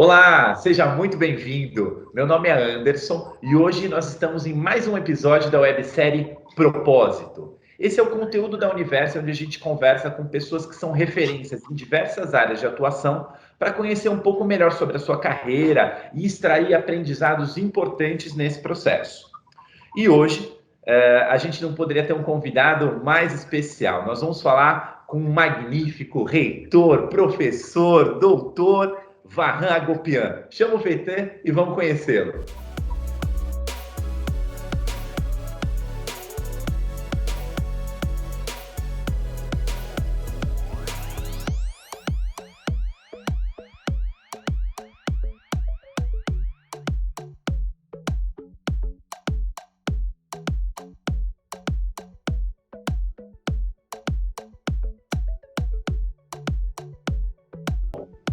Olá, seja muito bem-vindo. Meu nome é Anderson e hoje nós estamos em mais um episódio da websérie Propósito. Esse é o conteúdo da Universo onde a gente conversa com pessoas que são referências em diversas áreas de atuação para conhecer um pouco melhor sobre a sua carreira e extrair aprendizados importantes nesse processo. E hoje a gente não poderia ter um convidado mais especial. Nós vamos falar com um magnífico reitor, professor, doutor Vahan Agopian. Chama o VT e vamos conhecê-lo.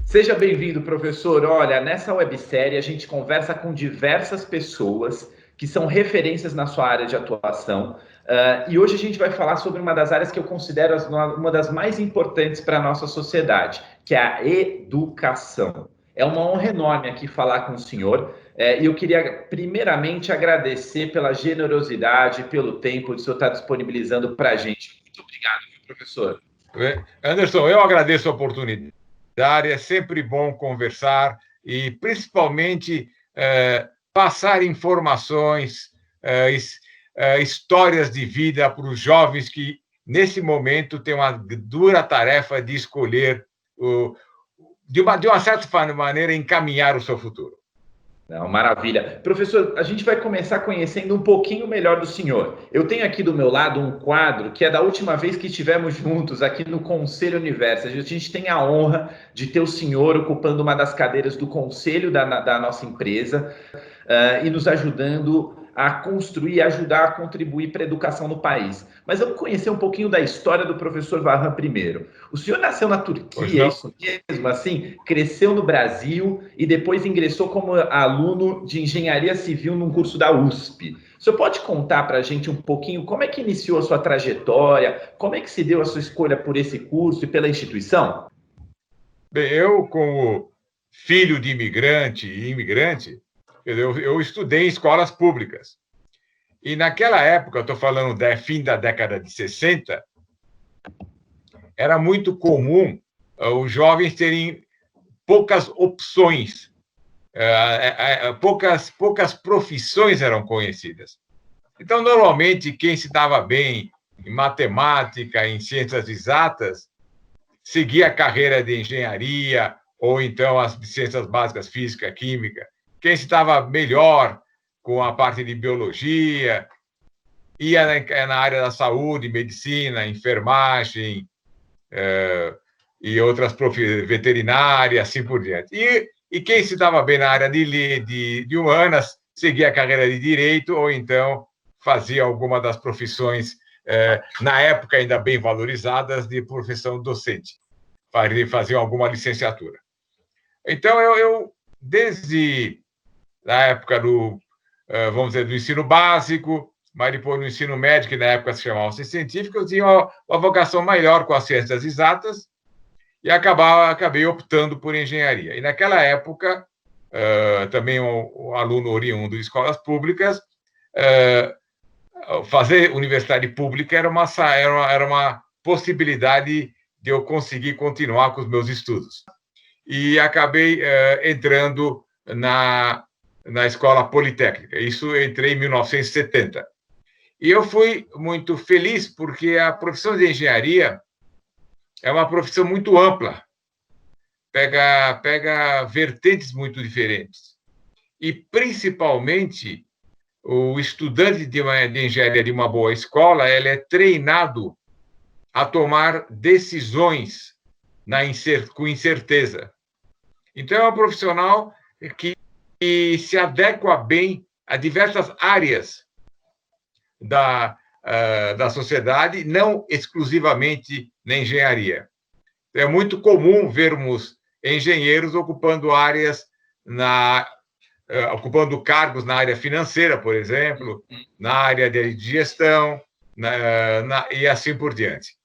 Seja bem-vindo, professor. Olha, nessa websérie a gente conversa com diversas pessoas que são referências na sua área de atuação. E hoje a gente vai falar sobre uma das áreas que eu considero uma das mais importantes para a nossa sociedade, que é a educação. É uma honra enorme aqui falar com o senhor. E eu queria, primeiramente, agradecer pela generosidade, pelo tempo que o senhor está disponibilizando para a gente. Muito obrigado, professor. Anderson, eu agradeço a oportunidade. É sempre bom conversar e, principalmente, passar informações, histórias de vida para os jovens que, nesse momento, têm uma dura tarefa de escolher, de uma certa maneira, encaminhar o seu futuro. Não, maravilha. Professor, a gente vai começar conhecendo um pouquinho melhor do senhor. Eu tenho aqui do meu lado um quadro que é da última vez que estivemos juntos aqui no Conselho Universo. A gente tem a honra de ter o senhor ocupando uma das cadeiras do conselho da nossa empresa e nos ajudando a construir e ajudar a contribuir para a educação no país. Mas vamos conhecer um pouquinho da história do professor Vahan primeiro. O senhor nasceu na Turquia, é isso mesmo? Assim, cresceu no Brasil e depois ingressou como aluno de engenharia civil num curso da USP. O senhor pode contar para a gente um pouquinho como é que iniciou a sua trajetória, como é que se deu a sua escolha por esse curso e pela instituição? Bem, eu, como filho de imigrante e imigrante, eu estudei em escolas públicas. E naquela época, estou falando do fim da década de 60, era muito comum os jovens terem poucas opções, poucas profissões eram conhecidas. Então, normalmente, quem se dava bem em matemática, em ciências exatas, seguia a carreira de engenharia ou então as ciências básicas, física, química. Quem estava melhor com a parte de biologia, ia na área da saúde, medicina, enfermagem e outras veterinária, assim por diante. E quem se dava bem na área de humanas, seguia a carreira de direito ou então fazia alguma das profissões, na época ainda bem valorizadas, de profissão docente. Faziam alguma licenciatura. Então, eu desde a época vamos dizer, do ensino básico, mas depois no ensino médio, que na época se chamava ciência científica, eu tinha uma vocação maior com as ciências exatas e acabei optando por engenharia. E naquela época, também um aluno oriundo de escolas públicas, fazer universidade pública era uma possibilidade de eu conseguir continuar com os meus estudos. E acabei entrando na Escola Politécnica. Isso eu entrei em 1970. E eu fui muito feliz porque a profissão de engenharia é uma profissão muito ampla. Pega vertentes muito diferentes. E, principalmente, o estudante de engenharia de uma boa escola, ele é treinado a tomar decisões com incerteza. Então, é um profissional que se adequa bem a diversas áreas da sociedade, não exclusivamente na engenharia. É muito comum vermos engenheiros ocupando ocupando cargos na área financeira, por exemplo, na área de gestão, e assim por diante.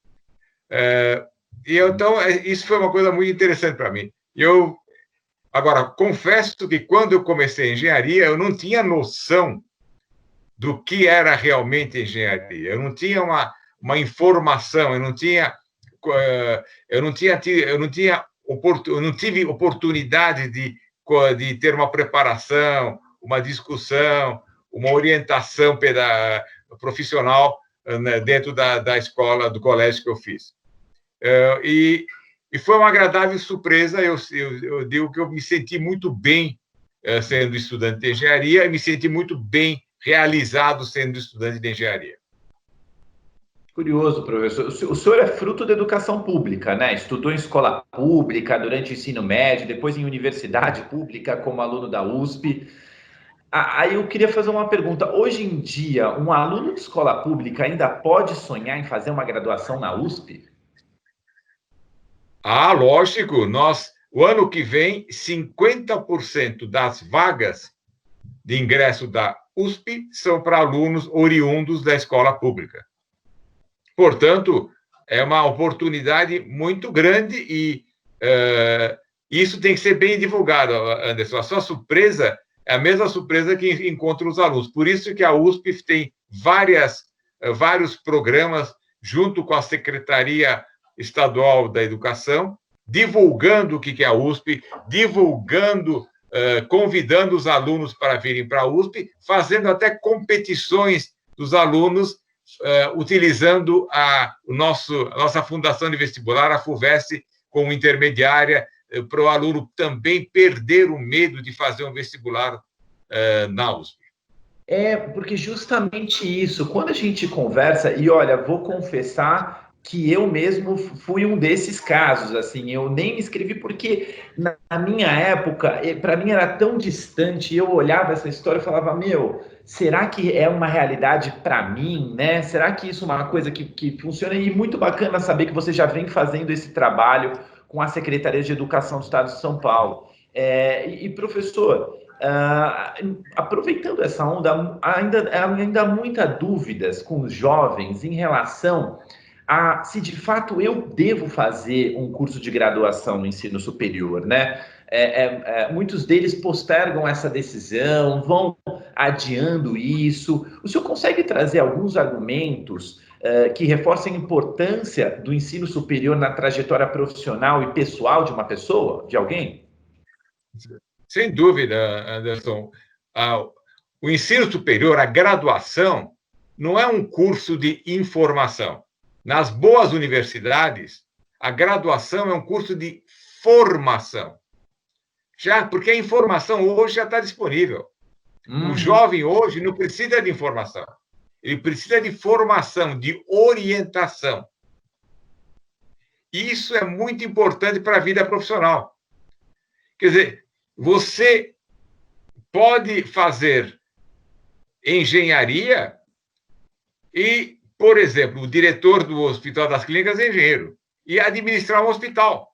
Então, isso foi uma coisa muito interessante para mim. Eu Agora, confesso que quando eu comecei a engenharia, eu não tinha noção do que era realmente engenharia. Eu não tinha uma informação, eu não tive oportunidade de ter uma preparação, uma discussão, uma orientação profissional, né, dentro da escola, do colégio que eu fiz. E foi uma agradável surpresa. Eu digo que eu me senti muito bem sendo estudante de engenharia e me senti muito bem realizado sendo estudante de engenharia. Curioso, professor. O senhor é fruto da educação pública, né? Estudou em escola pública durante o ensino médio, depois em universidade pública como aluno da USP. Aí eu queria fazer uma pergunta. Hoje em dia, um aluno de escola pública ainda pode sonhar em fazer uma graduação na USP? Ah, lógico, o ano que vem, 50% das vagas de ingresso da USP são para alunos oriundos da escola pública. Portanto, é uma oportunidade muito grande e isso tem que ser bem divulgado, Anderson. A sua surpresa é a mesma surpresa que encontra os alunos. Por isso que a USP tem vários programas, junto com a Secretaria Estadual da Educação, divulgando o que é a USP, convidando os alunos para virem para a USP, fazendo até competições dos alunos, utilizando a nossa Fundação de Vestibular, a FUVEST, como intermediária, para o aluno também perder o medo de fazer um vestibular na USP. Porque justamente isso, quando a gente conversa, e olha, vou confessar que eu mesmo fui um desses casos, assim, eu nem me inscrevi porque na minha época, para mim era tão distante, eu olhava essa história e falava, será que é uma realidade para mim, né? Será que isso é uma coisa que funciona? E muito bacana saber que você já vem fazendo esse trabalho com a Secretaria de Educação do Estado de São Paulo. Professor, aproveitando essa onda, ainda há muitas dúvidas com os jovens em relação a se de fato eu devo fazer um curso de graduação no ensino superior, né? Muitos deles postergam essa decisão, vão adiando isso. O senhor consegue trazer alguns argumentos que reforcem a importância do ensino superior na trajetória profissional e pessoal de uma pessoa, de alguém? Sem dúvida, Anderson. O ensino superior, a graduação, não é um curso de informação. Nas boas universidades, a graduação é um curso de formação. Porque a informação hoje já está disponível. O jovem hoje não precisa de informação. Ele precisa de formação, de orientação. Isso é muito importante para a vida profissional. Quer dizer, você pode fazer engenharia e, por exemplo, o diretor do Hospital das Clínicas é engenheiro e administrar um hospital.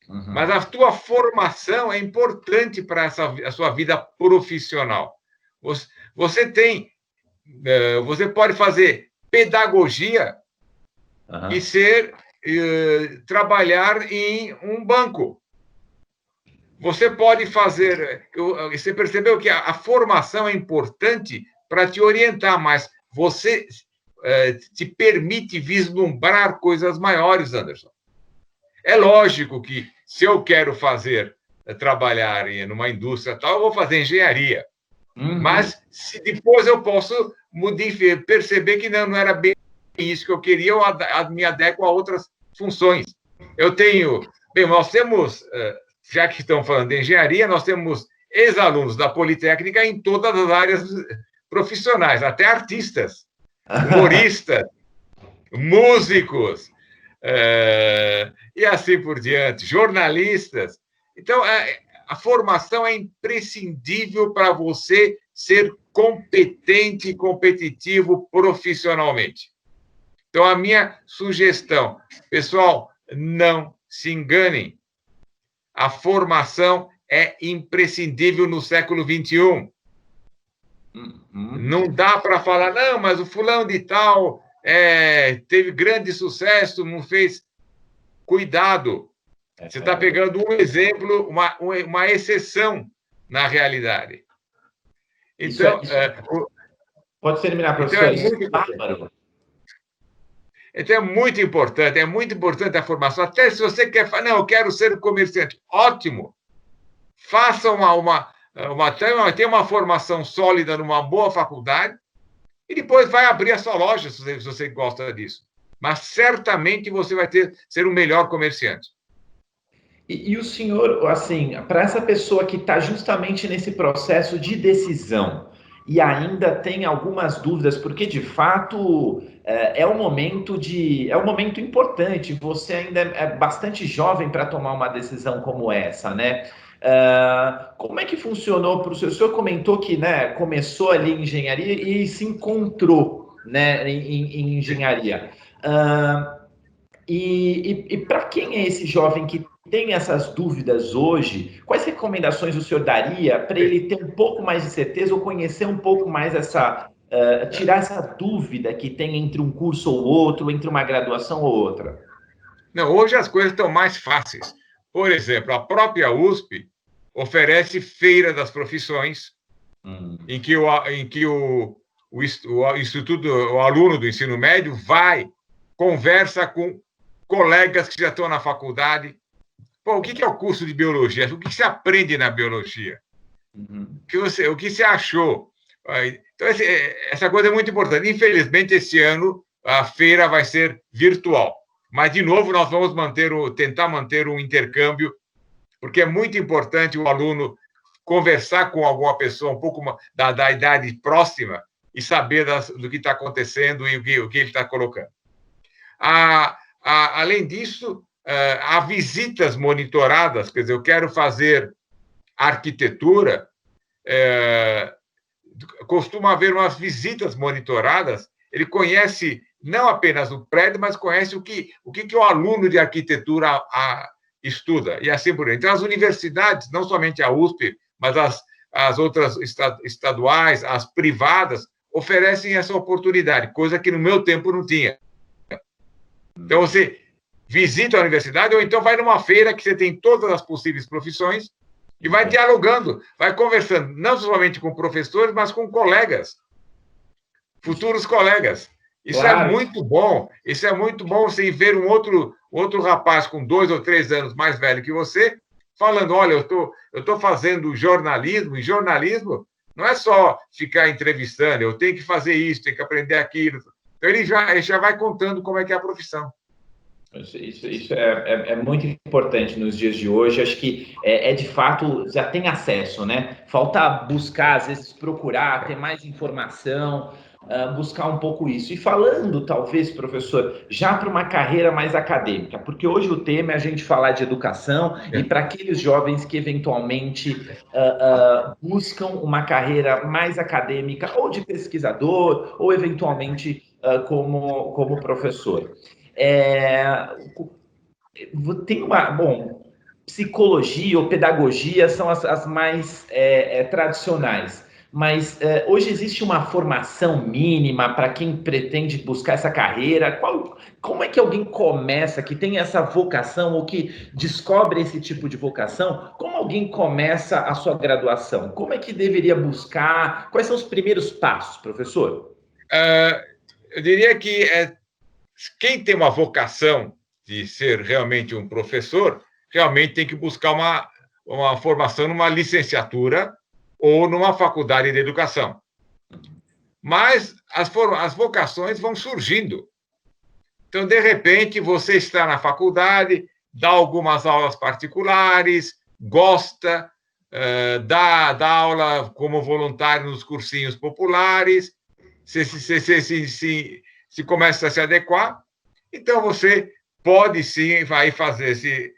Mas a tua formação é importante para a sua vida profissional. Você pode fazer pedagogia e trabalhar em um banco. Você pode fazer... Você percebeu que a formação é importante para te orientar, mas você te permite vislumbrar coisas maiores, Anderson. É lógico que, se eu quero trabalhar numa indústria tal, eu vou fazer engenharia. Mas se depois eu posso perceber que não era bem isso que eu queria, eu me adequo a outras funções. Nós temos... Já que estamos falando de engenharia, nós temos ex-alunos da Politécnica em todas as áreas profissionais, até artistas, humoristas, músicos, e assim por diante, jornalistas. Então, a formação é imprescindível para você ser competente e competitivo profissionalmente. Então, a minha sugestão, pessoal, não se enganem. A formação é imprescindível no século XXI. Não dá para falar, não, mas o fulano de tal teve grande sucesso, não fez. Cuidado. Você está pegando um exemplo, uma exceção na realidade. Então, pode terminar, professor. Isso é bárbaro. Então, é muito importante a formação. Até se você quer falar, não, eu quero ser um comerciante, ótimo. Faça tenha uma formação sólida numa boa faculdade e depois vai abrir a sua loja, se você gosta disso. Mas certamente você vai ser o melhor comerciante. E o senhor, assim, para essa pessoa que está justamente nesse processo de decisão e ainda tem algumas dúvidas, porque de fato é um momento importante. Você ainda é bastante jovem para tomar uma decisão como essa, né? Como é que funcionou para o senhor? O senhor comentou que, né, começou ali em engenharia e se encontrou, né, em engenharia. E para quem é esse jovem que tem essas dúvidas hoje, quais recomendações o senhor daria para ele ter um pouco mais de certeza ou conhecer um pouco mais tirar essa dúvida que tem entre um curso ou outro, entre uma graduação ou outra? Não, hoje as coisas estão mais fáceis. Por exemplo, a própria USP oferece feira das profissões, em que o aluno do ensino médio conversa com colegas que já estão na faculdade. Pô, o que é o curso de biologia? O que se aprende na biologia? O que você achou? Então, essa coisa é muito importante. Infelizmente, esse ano, a feira vai ser virtual. Mas, de novo, nós vamos tentar manter um intercâmbio, porque é muito importante o aluno conversar com alguma pessoa um pouco da idade próxima e saber do que está acontecendo e o que ele está colocando. Além disso, há visitas monitoradas, quer dizer, eu quero fazer arquitetura, costuma haver umas visitas monitoradas, ele conhece não apenas o prédio, mas conhece o que o aluno de arquitetura estuda, e assim por diante. Então, as universidades, não somente a USP, mas as outras estaduais, as privadas, oferecem essa oportunidade, coisa que no meu tempo não tinha. Então, você visita a universidade ou então vai numa feira que você tem todas as possíveis profissões e vai dialogando, vai conversando, não somente com professores, mas com colegas, futuros colegas. Isso claro. É muito bom. Isso é muito bom você ver um outro rapaz com 2 ou 3 anos mais velho que você, falando, olha, eu estou fazendo jornalismo, e jornalismo não é só ficar entrevistando, eu tenho que fazer isso, tenho que aprender aquilo. Então, ele já vai contando como é que é a profissão. Isso é muito importante nos dias de hoje. Acho que de fato, já tem acesso, né? Falta buscar, às vezes, procurar, ter mais informação, buscar um pouco isso. E falando, talvez, professor, já para uma carreira mais acadêmica, porque hoje o tema é a gente falar de educação e para aqueles jovens que eventualmente buscam uma carreira mais acadêmica, ou de pesquisador, ou eventualmente como professor. Tem psicologia ou pedagogia são as mais tradicionais, mas hoje existe uma formação mínima para quem pretende buscar essa carreira? Como é que alguém começa, que tem essa vocação ou que descobre esse tipo de vocação? Como alguém começa a sua graduação? Como é que deveria buscar? Quais são os primeiros passos, professor? Eu diria que quem tem uma vocação de ser realmente um professor, realmente tem que buscar uma formação numa licenciatura ou numa faculdade de educação. Mas as vocações vão surgindo. Então, de repente, você está na faculdade, dá algumas aulas particulares, gosta, dá aula como voluntário nos cursinhos populares, se começa a se adequar, então você pode sim vai fazer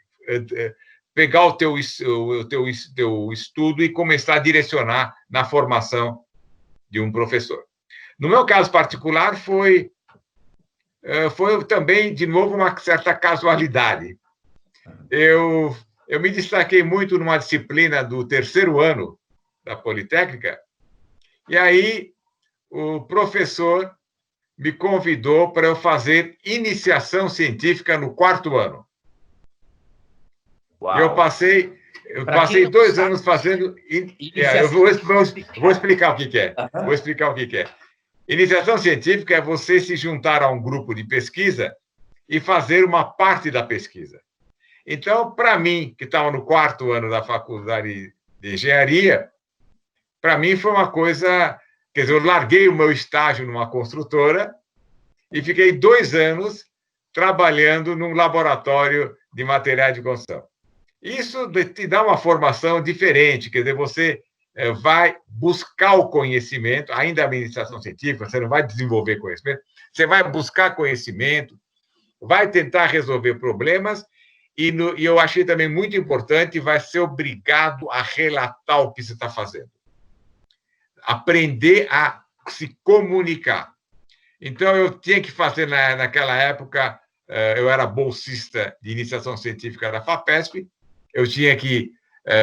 pegar o teu estudo e começar a direcionar na formação de um professor. No meu caso particular, foi também, de novo, uma certa casualidade. Eu me destaquei muito numa disciplina do 3º ano da Politécnica, e aí o professor me convidou para eu fazer iniciação científica no 4º ano. Eu Uau! passei 2 anos fazendo. Eu vou explicar o que que é. Vou explicar o que que é. Iniciação científica é você se juntar a um grupo de pesquisa e fazer uma parte da pesquisa. Então, para mim, que estava no 4º ano da faculdade de engenharia, para mim foi uma coisa. Quer dizer, eu larguei o meu estágio numa construtora e fiquei 2 anos trabalhando num laboratório de materiais de construção. Isso te dá uma formação diferente, quer dizer, você vai buscar o conhecimento, ainda a administração científica, você não vai desenvolver conhecimento, você vai buscar conhecimento, vai tentar resolver problemas, e eu achei também muito importante, vai ser obrigado a relatar o que você está fazendo. Aprender a se comunicar. Então, eu tinha que fazer, naquela época, eu era bolsista de iniciação científica da FAPESP, eu tinha que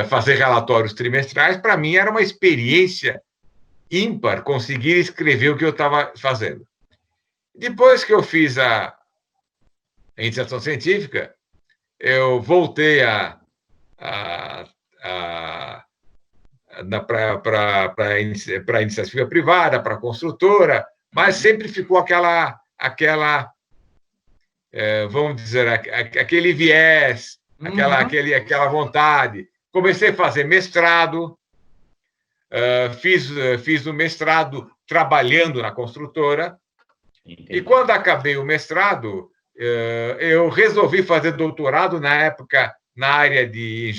fazer relatórios trimestrais. Para mim, era uma experiência ímpar conseguir escrever o que eu estava fazendo. Depois que eu fiz a iniciação científica, eu voltei para a iniciativa privada, para a construtora, mas sempre ficou aquela vamos dizer, aquele viés, aquela vontade. Comecei a fazer mestrado, fiz o mestrado trabalhando na construtora, e quando acabei o mestrado, eu resolvi fazer doutorado, na época, na área de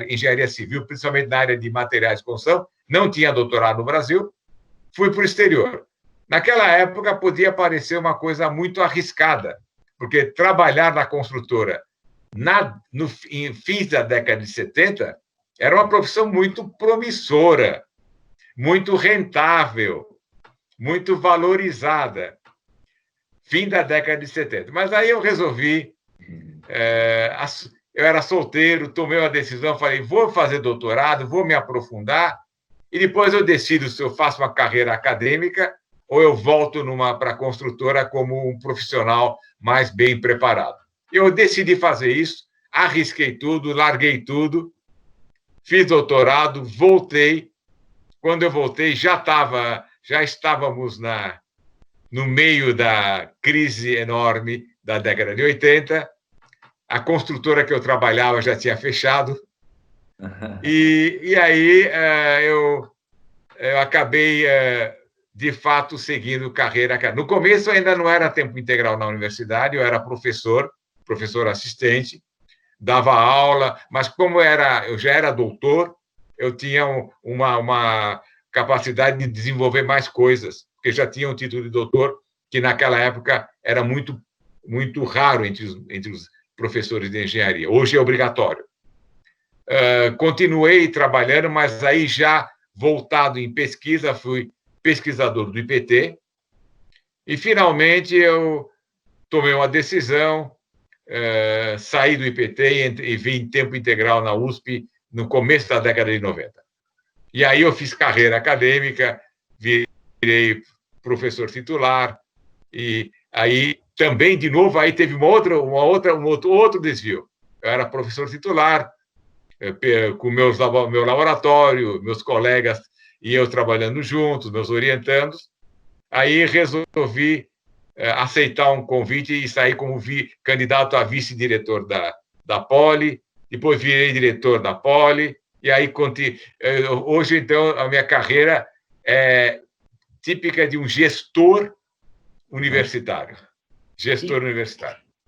engenharia civil, principalmente na área de materiais de construção. Não tinha doutorado no Brasil, fui para o exterior. Naquela época, podia parecer uma coisa muito arriscada, porque trabalhar na construtora no fim da década de 70 era uma profissão muito promissora, muito rentável, muito valorizada. Fim da década de 70. Mas aí eu resolvi, eu era solteiro, tomei uma decisão, falei, vou fazer doutorado, vou me aprofundar, e depois eu decido se eu faço uma carreira acadêmica ou eu volto para a construtora como um profissional mais bem preparado. Eu decidi fazer isso, arrisquei tudo, larguei tudo, fiz doutorado, voltei. Quando eu voltei, já estávamos no meio da crise enorme da década de 80, a construtora que eu trabalhava já tinha fechado, e aí eu acabei, de fato, seguindo carreira acadêmica. No começo, ainda não era tempo integral na universidade, eu era professor assistente, dava aula, mas como eu já era doutor, eu tinha uma capacidade de desenvolver mais coisas, porque já tinha um título de doutor, que naquela época era muito, muito raro entre os professores de engenharia. Hoje é obrigatório. Continuei trabalhando, mas aí já voltado em pesquisa, fui pesquisador do IPT, e finalmente eu tomei uma decisão, saí do IPT e vim em tempo integral na USP no começo da década de 90. E aí eu fiz carreira acadêmica, virei professor titular, e aí também, de novo, aí teve um outro desvio. Eu era professor titular, com meu laboratório, meus colegas e eu trabalhando juntos, meus orientandos. Aí resolvi aceitar um convite e sair como candidato a vice-diretor da Poli, depois virei diretor da Poli, e aí hoje, então, a minha carreira é típica de um gestor universitário.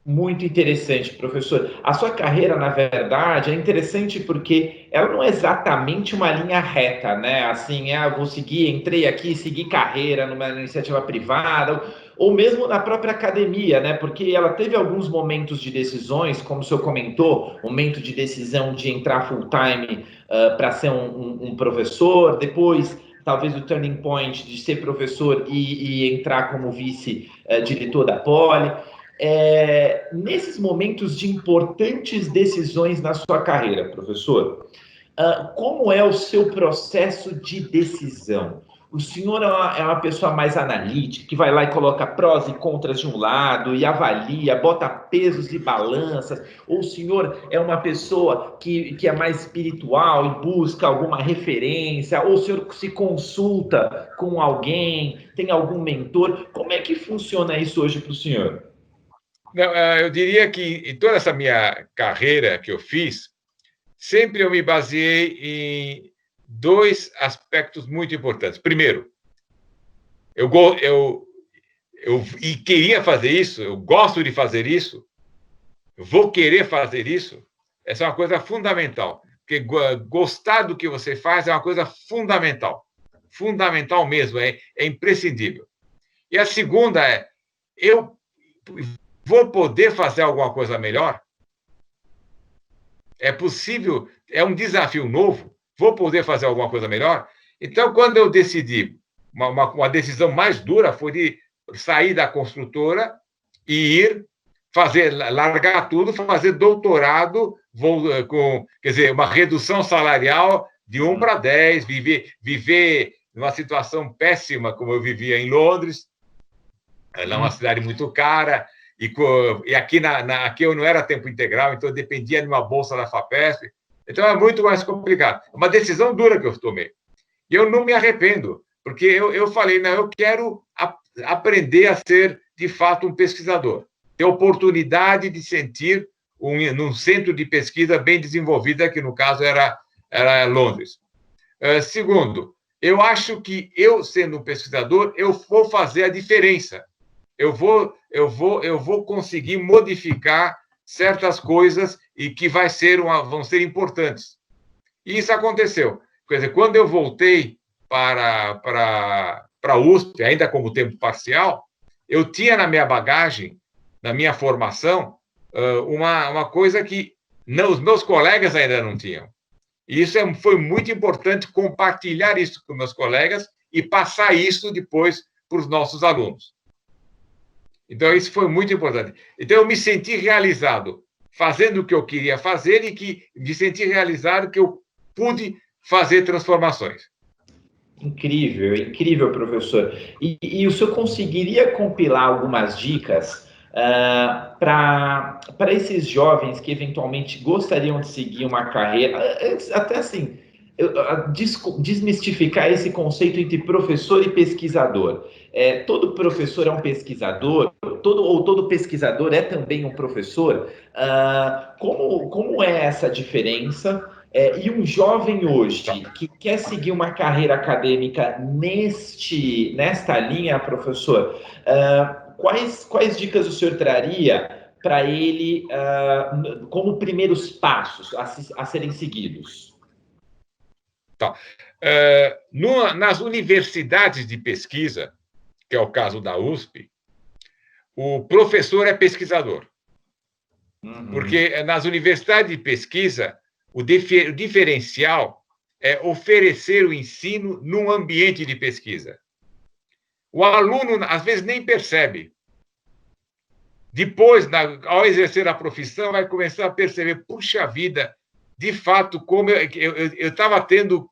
Muito interessante, professor. A sua carreira, na verdade, é interessante porque ela não é exatamente uma linha reta, né? Assim, entrei aqui, segui carreira numa iniciativa privada, ou mesmo na própria academia, né? Porque ela teve alguns momentos de decisões, como o senhor comentou, momento de decisão de entrar full-time para ser um professor, depois talvez o turning point de ser professor e entrar como vice-diretor da Poli. Nesses momentos de importantes decisões na sua carreira, professor, como é o seu processo de decisão? O senhor é uma pessoa mais analítica, que vai lá e coloca prós e contras de um lado, e avalia, bota pesos e balanças, ou o senhor é uma pessoa que é mais espiritual e busca alguma referência, ou o senhor se consulta com alguém, tem algum mentor? Como é que funciona isso hoje para o senhor? Não, eu diria que em toda essa minha carreira que eu fiz, sempre eu me baseei em dois aspectos muito importantes. Primeiro, eu queria fazer isso, eu gosto de fazer isso, vou querer fazer isso. Essa é uma coisa fundamental. Porque gostar do que você faz é uma coisa fundamental. Fundamental mesmo, é imprescindível. E a segunda eu vou poder fazer alguma coisa melhor? É possível, é um desafio novo, vou poder fazer alguma coisa melhor? Então, quando eu decidi, uma decisão mais dura foi de sair da construtora e ir largar tudo, fazer doutorado, quer dizer, uma redução salarial de 1 para 10, viver numa situação péssima, como eu vivia em Londres, é uma cidade muito cara, e aqui, aqui eu não era tempo integral, então eu dependia de uma bolsa da FAPESP, então é muito mais complicado. É uma decisão dura que eu tomei. E eu não me arrependo, porque eu falei, não, eu quero aprender a ser, de fato, um pesquisador. Ter oportunidade de sentir num centro de pesquisa bem desenvolvida, que no caso era Londres. Segundo, eu acho que eu, sendo um pesquisador, eu vou fazer a diferença. Eu vou conseguir modificar certas coisas e que vão ser importantes. E isso aconteceu. Quer dizer, quando eu voltei para a USP, ainda como tempo parcial, eu tinha na minha bagagem, na minha formação, uma coisa que os meus colegas ainda não tinham. E isso foi muito importante, compartilhar isso com meus colegas e passar isso depois para os nossos alunos. Então, isso foi muito importante. Então, eu me senti realizado fazendo o que eu queria fazer e me senti realizado que eu pude fazer transformações. Incrível, incrível, professor. E o senhor conseguiria compilar algumas dicas para esses jovens que eventualmente gostariam de seguir uma carreira, até assim, desmistificar esse conceito entre professor e pesquisador. Todo professor é um pesquisador, todo pesquisador é também um professor. Como é essa diferença? E um jovem hoje que quer seguir uma carreira acadêmica nesta linha, professor, quais dicas o senhor traria para ele como primeiros passos a serem seguidos? Então, nas universidades de pesquisa, que é o caso da USP, o professor é pesquisador. Porque nas universidades de pesquisa, o diferencial é oferecer o ensino num ambiente de pesquisa. O aluno, às vezes, nem percebe. Depois, ao exercer a profissão, vai começar a perceber, puxa vida, de fato, como eu estava tendo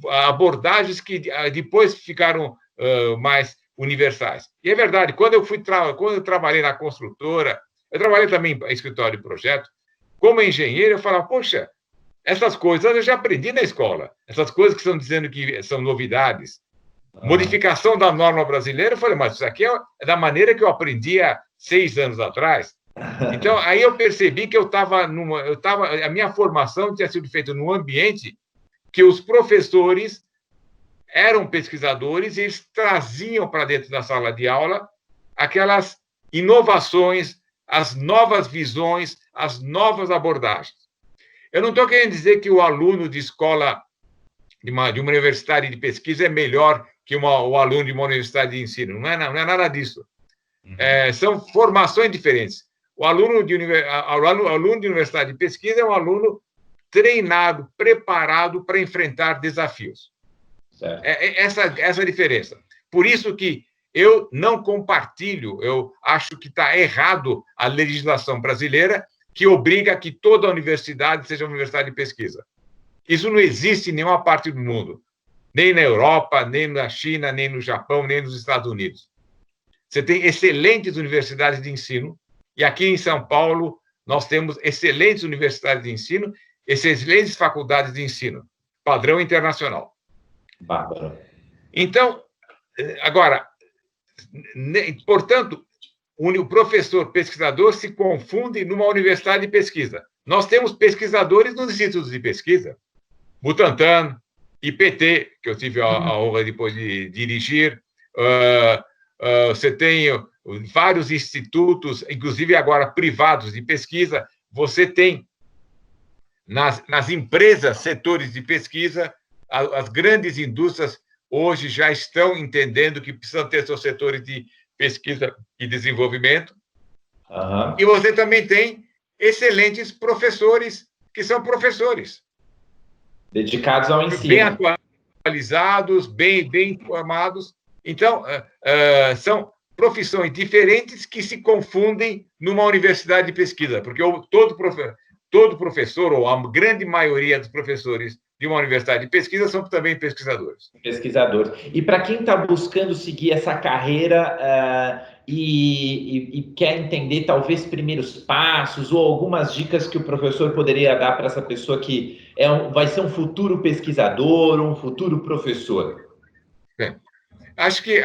abordagens que depois ficaram mais universais. E é verdade, quando eu trabalhei na construtora, eu trabalhei também em escritório de projeto, como engenheiro, eu falava, poxa, essas coisas eu já aprendi na escola. Essas coisas que estão dizendo que são novidades. Modificação da norma brasileira, eu falei, mas isso aqui é da maneira que eu aprendi há 6 anos atrás. Então, aí eu percebi que a minha formação tinha sido feita num ambiente que os professores eram pesquisadores e eles traziam para dentro da sala de aula aquelas inovações, as novas visões, as novas abordagens. Eu não estou querendo dizer que o aluno de escola, de uma universidade de pesquisa, é melhor que o aluno de uma universidade de ensino. Não é nada disso. São formações diferentes. O aluno de universidade de pesquisa é um aluno treinado, preparado para enfrentar desafios. Essa é a diferença. Por isso que eu não compartilho, eu acho que está errado a legislação brasileira que obriga que toda universidade seja uma universidade de pesquisa. Isso não existe em nenhuma parte do mundo. nem na Europa, nem na China, nem no Japão, nem nos Estados Unidos. Você tem excelentes universidades de ensino, e aqui em São Paulo nós temos excelentes universidades de ensino, excelentes faculdades de ensino, padrão internacional. Bárbaro. Então, agora, portanto, o professor pesquisador se confunde numa universidade de pesquisa. Nós temos pesquisadores nos institutos de pesquisa, Butantan, IPT, que eu tive a honra depois de dirigir, você tem vários institutos, inclusive agora privados de pesquisa, você tem nas empresas, setores de pesquisa, as grandes indústrias hoje já estão entendendo que precisam ter seus setores de pesquisa e desenvolvimento. Uhum. E você também tem excelentes professores, que são professores. Dedicados ao ensino. Bem atualizados, bem informados. Então, são profissões diferentes que se confundem numa universidade de pesquisa, porque todo professor, ou a grande maioria dos professores de uma universidade de pesquisa, são também pesquisadores. Pesquisadores. E para quem está buscando seguir essa carreira e quer entender, talvez, primeiros passos ou algumas dicas que o professor poderia dar para essa pessoa que vai ser um futuro pesquisador, um futuro professor? Bem, acho que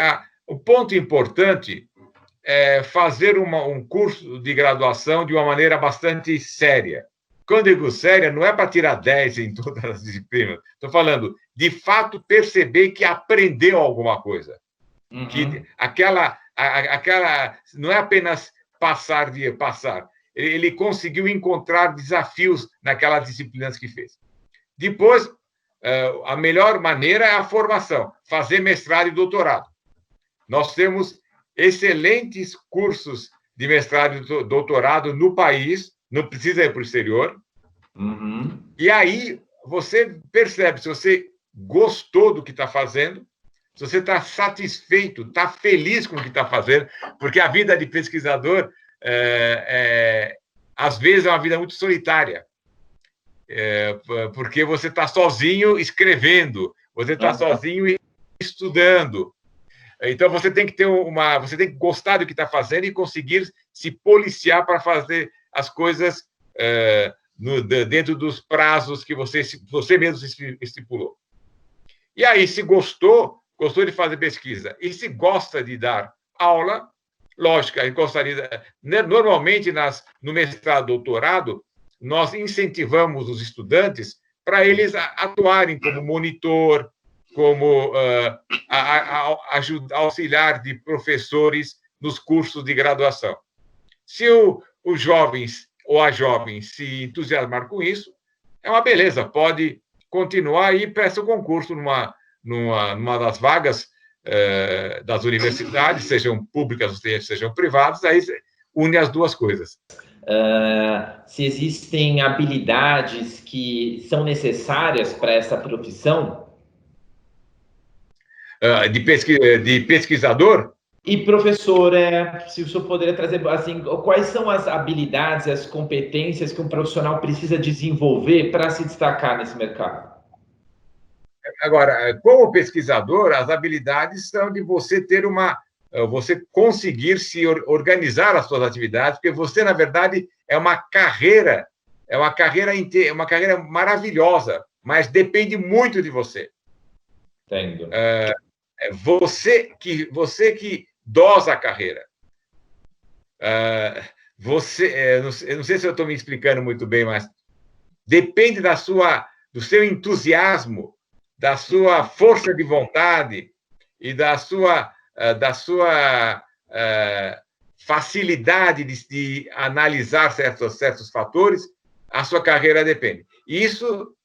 o ponto importante é fazer um curso de graduação de uma maneira bastante séria. Quando eu digo séria, não é para tirar 10 em todas as disciplinas. Estou falando, de fato, perceber que aprendeu alguma coisa. Uhum. Que aquela não é apenas passar. Ele conseguiu encontrar desafios naquelas disciplinas que fez. Depois, a melhor maneira é a formação, fazer mestrado e doutorado. Nós temos excelentes cursos de mestrado e doutorado no país, não precisa ir para o exterior. Uhum. E aí você percebe se você gostou do que está fazendo, se você está satisfeito, está feliz com o que está fazendo, porque a vida de pesquisador, às vezes, é uma vida muito solitária. Porque você está sozinho escrevendo, você está sozinho estudando. Então, você tem que você tem que gostar do que está fazendo e conseguir se policiar para fazer as coisas dentro dos prazos que você mesmo estipulou. E aí, se gostou de fazer pesquisa e se gosta de dar aula, lógico, aí gostaria. Normalmente, no mestrado, doutorado, nós incentivamos os estudantes para eles atuarem como monitor, como auxiliar de professores nos cursos de graduação. Se os jovens ou a jovem se entusiasmar com isso, é uma beleza, pode continuar e presta o concurso numa das vagas das universidades, sejam públicas ou sejam privadas, aí une as duas coisas. Se existem habilidades que são necessárias para essa profissão? De pesquisador? E, professor, se o senhor poderia trazer, assim, quais são as habilidades, as competências que um profissional precisa desenvolver para se destacar nesse mercado? Agora, como pesquisador, as habilidades são de você ter você conseguir se organizar as suas atividades, porque você, na verdade, é uma carreira maravilhosa, mas depende muito de você. Entendo. Você que dosa a carreira. Eu não sei se eu estou me explicando muito bem, mas depende do seu entusiasmo, da sua força de vontade e da sua facilidade de analisar certos fatores, a sua carreira depende. E isso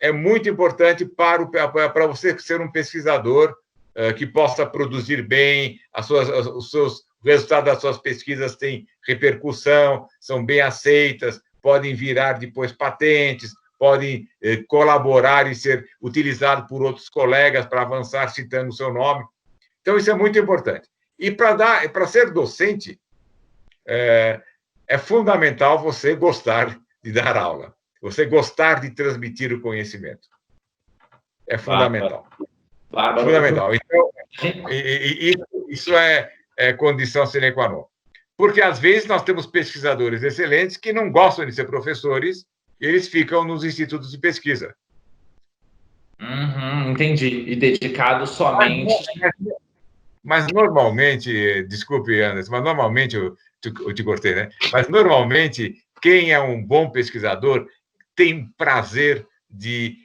é muito importante para você ser um pesquisador que possa produzir bem, os resultados das suas pesquisas têm repercussão, são bem aceitas, podem virar depois patentes, podem colaborar e ser utilizados por outros colegas para avançar citando o seu nome. Então, isso é muito importante. E para ser docente, é fundamental você gostar de dar aula, você gostar de transmitir o conhecimento. É fundamental. Fundamental. Então, isso é condição sine qua non. Porque, às vezes, nós temos pesquisadores excelentes que não gostam de ser professores e eles ficam nos institutos de pesquisa. Entendi. E dedicado somente... Mas normalmente, desculpe, Anderson, mas normalmente, eu te cortei, né? Mas normalmente, quem é um bom pesquisador tem prazer de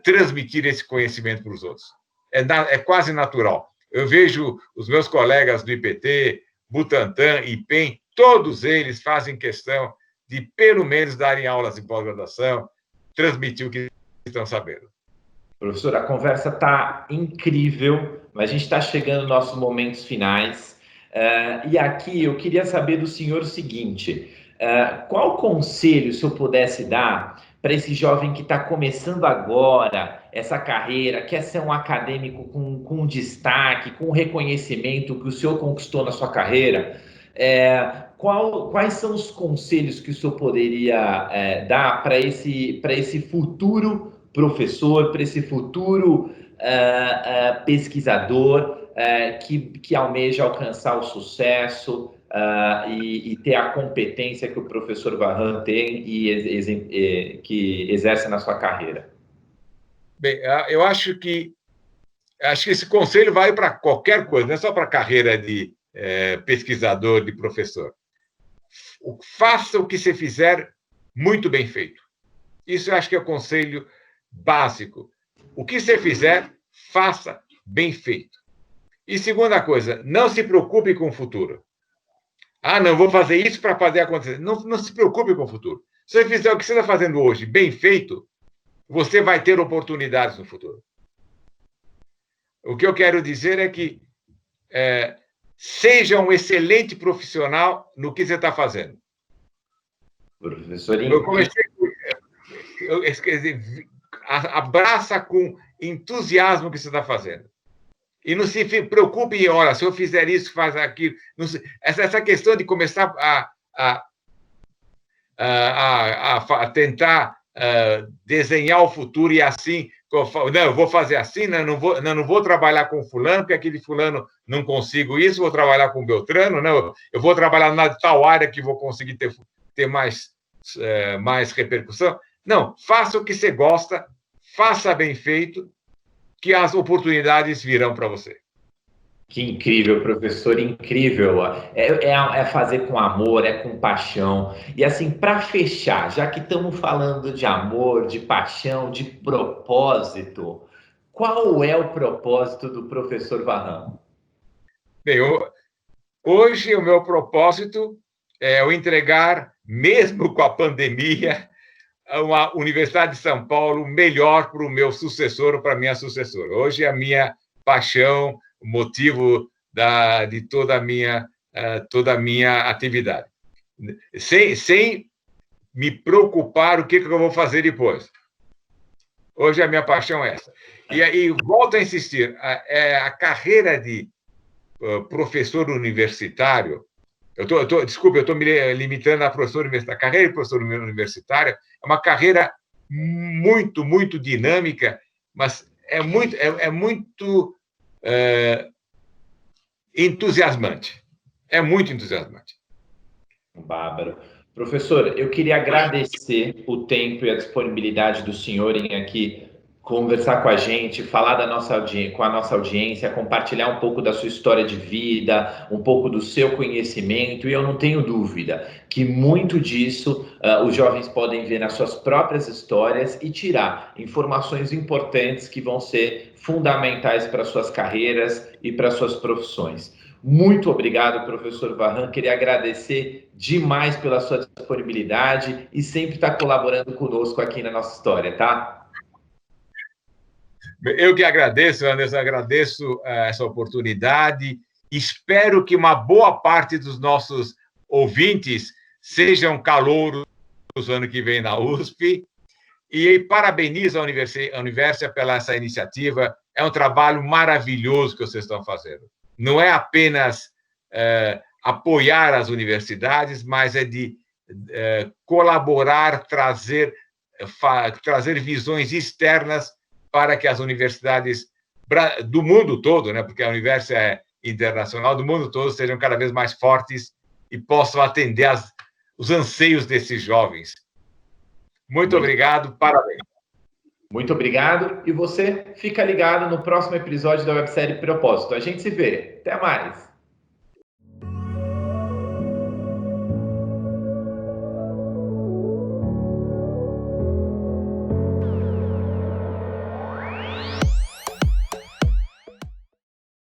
transmitir esse conhecimento para os outros. É quase natural. Eu vejo os meus colegas do IPT, Butantan, IPEM, todos eles fazem questão de, pelo menos, darem aulas de pós-graduação, transmitir o que estão sabendo. Professor, a conversa está incrível, mas a gente está chegando nos nossos momentos finais. E aqui eu queria saber do senhor o seguinte: qual conselho, se eu pudesse dar, para esse jovem que está começando agora essa carreira, quer ser um acadêmico com destaque, com reconhecimento que o senhor conquistou na sua carreira? Quais são os conselhos que o senhor poderia dar para esse futuro professor, para esse futuro pesquisador que almeja alcançar o sucesso e ter a competência que o professor Varran tem e que exerce na sua carreira? Bem, eu acho que esse conselho vale para qualquer coisa, não é só para a carreira de pesquisador, de professor. Faça o que você fizer muito bem feito. Isso eu acho que é o conselho básico. O que você fizer, faça bem feito. E segunda coisa, não se preocupe com o futuro. Não, vou fazer isso para fazer acontecer. Não se preocupe com o futuro. Se você fizer o que você está fazendo hoje bem feito, você vai ter oportunidades no futuro. O que eu quero dizer é que seja um excelente profissional no que você está fazendo. Professorinho. Eu comecei abraça com entusiasmo o que você está fazendo. E não se preocupe em, olha, se eu fizer isso, faz aquilo. Essa questão de começar a tentar desenhar o futuro e assim, não, eu vou fazer assim, não vou trabalhar com fulano, porque aquele fulano não consigo isso, vou trabalhar com Beltrano, não, eu vou trabalhar na tal área que vou conseguir ter mais repercussão. Não, faça o que você gosta, faça bem feito, que as oportunidades virão para você. Que incrível, professor, incrível. É fazer com amor, é com paixão. E assim, para fechar, já que estamos falando de amor, de paixão, de propósito, qual é o propósito do professor Varran? Bem, hoje o meu propósito é eu entregar, mesmo com a pandemia, uma Universidade de São Paulo melhor para o meu sucessor ou para a minha sucessora. Hoje é a minha paixão, o motivo de toda a minha atividade. Sem me preocupar o que eu vou fazer depois. Hoje a minha paixão é essa. E aí, volto a insistir, a carreira de professor universitário, desculpe, eu estou me limitando a professor universitário. A carreira de professor universitário é uma carreira muito, muito dinâmica, mas é muito entusiasmante. É muito entusiasmante. Bárbaro. Professor, eu queria agradecer o tempo e a disponibilidade do senhor em aqui conversar com a gente, falar com a nossa audiência, compartilhar um pouco da sua história de vida, um pouco do seu conhecimento, e eu não tenho dúvida que muito disso os jovens podem ver nas suas próprias histórias e tirar informações importantes que vão ser fundamentais para suas carreiras e para suas profissões. Muito obrigado, professor Varran. Queria agradecer demais pela sua disponibilidade e sempre estar colaborando conosco aqui na nossa história, tá? Eu que agradeço, Anderson, agradeço essa oportunidade. Espero que uma boa parte dos nossos ouvintes sejam calouros no ano que vem na USP. E parabenizo a Universia pela essa iniciativa. É um trabalho maravilhoso que vocês estão fazendo. Não é apenas apoiar as universidades, mas é de colaborar, trazer visões externas para que as universidades do mundo todo, né, porque a Universo é internacional, do mundo todo, sejam cada vez mais fortes e possam atender os anseios desses jovens. Muito obrigado, parabéns. Muito obrigado. E você fica ligado no próximo episódio da websérie Propósito. A gente se vê. Até mais.